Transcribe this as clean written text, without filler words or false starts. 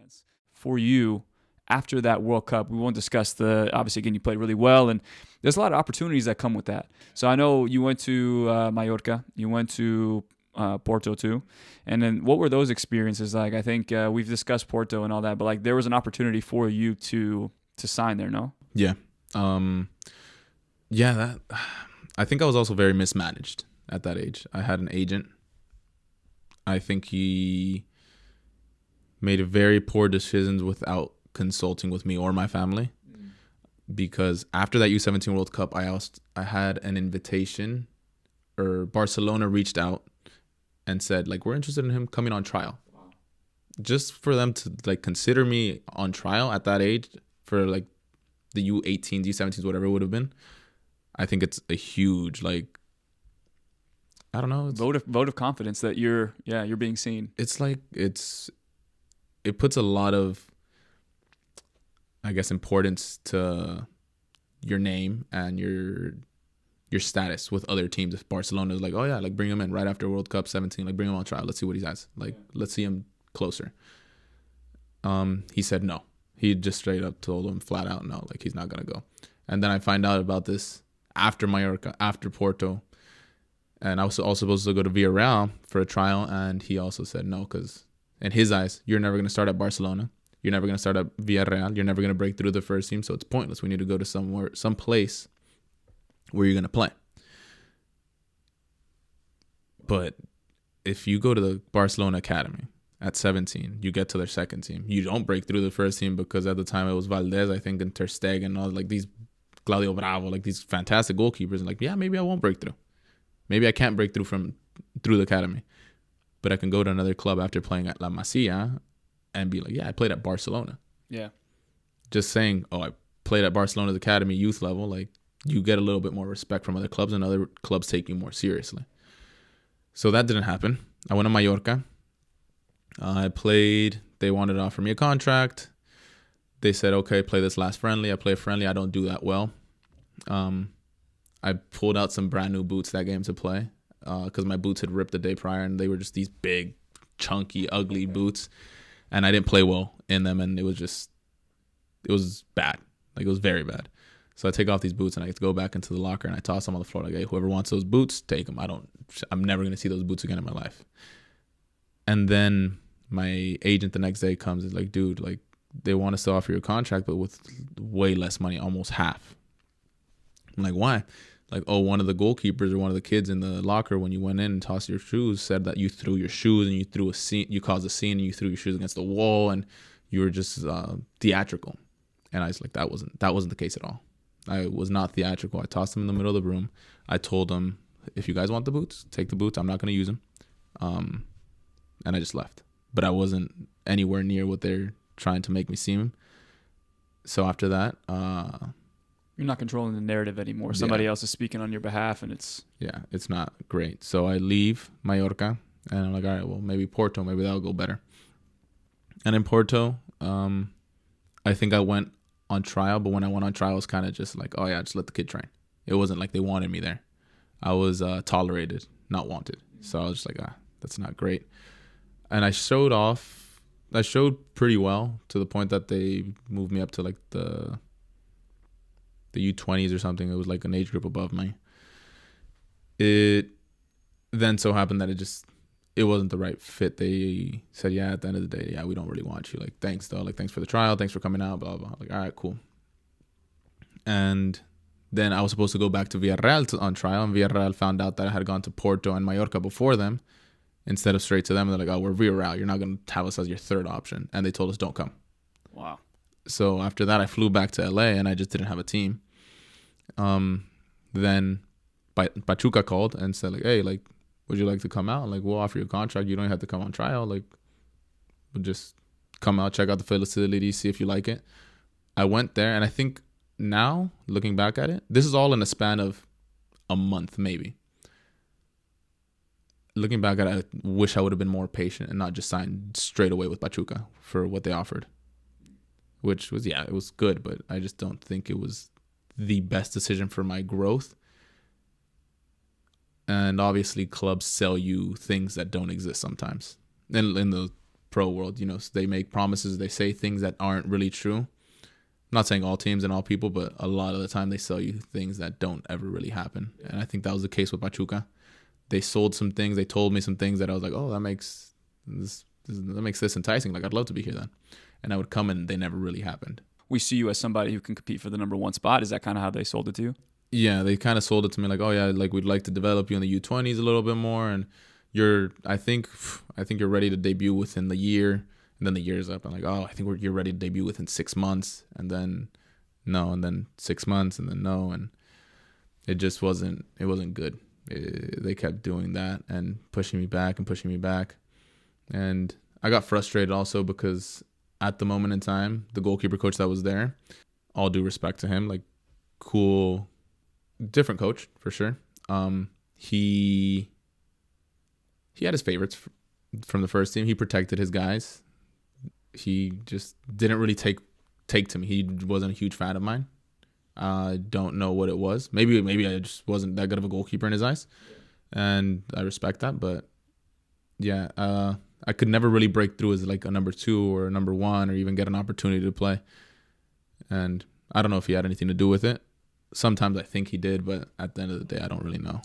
sense. For you, after that World Cup, we won't discuss obviously, again, you played really well, and there's a lot of opportunities that come with that. So I know you went to Mallorca, you went to Porto too. And then what were those experiences like? I think we've discussed Porto and all that, but like there was an opportunity for you to sign there, no? Yeah. That I think I was also very mismanaged at that age. I had an agent. I think he made very poor decisions without consulting with me or my family. Because after that U-17 World Cup, I had an invitation, or Barcelona reached out and said, like, we're interested in him coming on trial. Wow. Just for them to like consider me on trial at that age for like the U-18s, U-17s, whatever it would have been. I think it's a huge, like, I don't know. Vote of confidence that you're being seen. It's like, it puts a lot of, I guess, importance to your name and your status with other teams. If Barcelona is like, oh yeah, like bring him in right after World Cup 17, like bring him on trial. Let's see what he has. Like, let's see him closer. He said no. He just straight up told him flat out no, like he's not gonna go. And then I find out about this after Mallorca, after Porto, and I was also supposed to go to Villarreal for a trial, and he also said no because in his eyes, you're never gonna start at Barcelona. You're never gonna start at Villarreal. You're never gonna break through the first team, so it's pointless. We need to go to some place where you're gonna play. But if you go to the Barcelona academy at 17, you get to their second team. You don't break through the first team because at the time it was Valdez, I think, and Ter Stegen and all, like these Claudio Bravo, like these fantastic goalkeepers. And like, yeah, maybe I won't break through. Maybe I can't break through through the academy, but I can go to another club after playing at La Masia and be like, yeah, I played at Barcelona. Yeah. Just saying, oh, I played at Barcelona's academy youth level, like you get a little bit more respect from other clubs and other clubs take you more seriously. So that didn't happen. I went to Mallorca. I played. They wanted to offer me a contract. They said, okay, play this last friendly. I play friendly. I don't do that well. I pulled out some brand new boots that game to play because my boots had ripped the day prior and they were just these big, chunky, ugly boots. And I didn't play well in them, and it was bad. Like, it was very bad. So I take off these boots and I get to go back into the locker and I toss them on the floor. Like, hey, whoever wants those boots, take them. I'm never going to see those boots again in my life. And then my agent the next day comes and is like, dude, like, they want us to offer you a contract, but with way less money, almost half. I'm like, why? Like, oh, one of the goalkeepers or one of the kids in the locker when you went in and tossed your shoes said that you threw your shoes and you caused a scene and you threw your shoes against the wall and you were just theatrical. And I was like, that wasn't the case at all. I was not theatrical. I tossed them in the middle of the room. I told them, if you guys want the boots, take the boots. I'm not going to use them. And I just left. But I wasn't anywhere near what they're trying to make me seem. So after that, you're not controlling the narrative anymore. Somebody else is speaking on your behalf, and it's not great. So I leave Mallorca, and I'm like, all right, well, maybe Porto, maybe that'll go better. And in Porto, I think I went on trial, but when I went on trial, it was kind of just like, oh yeah, just let the kid train. It wasn't like they wanted me there. I was tolerated, not wanted. So I was just like, that's not great. And I showed pretty well to the point that they moved me up to like the U-20s or something. It was like an age group above me. It then so happened that it wasn't the right fit. They said, yeah, at the end of the day, yeah, we don't really want you. Like, thanks though. Like, thanks for the trial. Thanks for coming out, blah, blah. Like, all right, cool. And then I was supposed to go back to Villarreal on trial, and Villarreal found out that I had gone to Porto and Mallorca before them instead of straight to them. And they're like, oh, we're Villarreal. You're not going to have us as your third option. And they told us, don't come. Wow. So after that, I flew back to LA and I just didn't have a team. Then Pachuca called and said, like, hey, like, would you like to come out? Like, we'll offer you a contract. You don't have to come on trial. Like, we'll just come out, check out the facility, see if you like it. I went there, and I think now, looking back at it, this is all in a span of a month, maybe. Looking back at it, I wish I would have been more patient and not just signed straight away with Pachuca for what they offered. Which was, it was good, but I just don't think it was the best decision for my growth. And obviously clubs sell you things that don't exist sometimes in the pro world. So they make promises, they say things that aren't really true. I'm not saying all teams and all people, but a lot of the time they sell you things that don't ever really happen. And I think that was the case with Pachuca. They sold some things. They told me some things that I was like, oh, that makes this enticing. Like, I'd love to be here then. And I would come and they never really happened. We see you as somebody who can compete for the number 1 spot. Is that kind of how they sold it to you? Yeah, they kind of sold it to me like, oh yeah, like we'd like to develop you in the U20s a little bit more, and I think you're ready to debut within the year. And then the year's up. I'm like, oh, I think you're ready to debut within 6 months, and then no, and then 6 months, and then no, and it just wasn't good. They kept doing that and pushing me back, and I got frustrated also because at the moment in time, the goalkeeper coach that was there, all due respect to him, like, cool, different coach for sure. He had his favorites from the first team. He protected his guys. He just didn't really take to me. He wasn't a huge fan of mine. I don't know what it was. Maybe I just wasn't that good of a goalkeeper in his eyes, and I respect that. But yeah, I could never really break through as like a number 2 or a number 1 or even get an opportunity to play. And I don't know if he had anything to do with it. Sometimes I think he did, but at the end of the day, I don't really know.